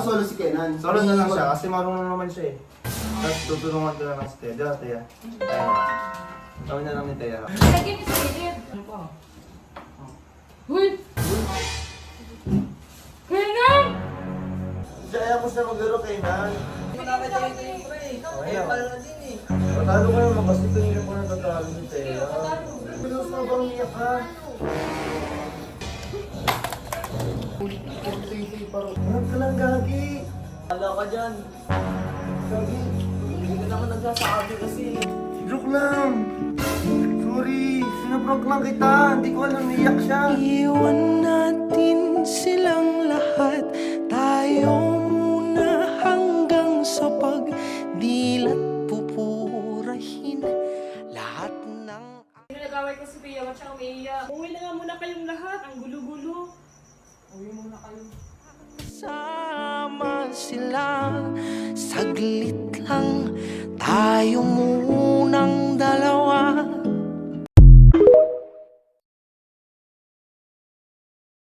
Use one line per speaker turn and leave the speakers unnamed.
Solo si Kenan.
Solo na lang siya kasi marunong naman siya eh. Tapos tutulungan ko na lang si Tia. Diba, Tia? Ayan. Gawin na lang ni Tia.
Lagyan niyo sa gilid.
Ano pa?
Uy! Kenan!
Kaya mo siya maglaro kay Nan.
Kaya pala din eh.
Patalo ka naman kasi tingin ko na tatalo ni Tia. Pilos na bang iyak ka? Hanap ka lang, Gagi.
Wala ka dyan.
Gagi.
Hindi ka naman nagsasabi kasi.
Joke lang. Sorry. Sinaprank lang kita. Hindi ko alam, niyak siya.
Iwan natin silang lahat. Tayo muna hanggang sa pagdilat pupurahin lahat ng...
Nag-away ko si Pia at siya umiiyak. Uwi na nga muna kayong lahat. Ang gulo-gulo. Uwi muna kayo.
Sama sila, saglit lang tayo muna.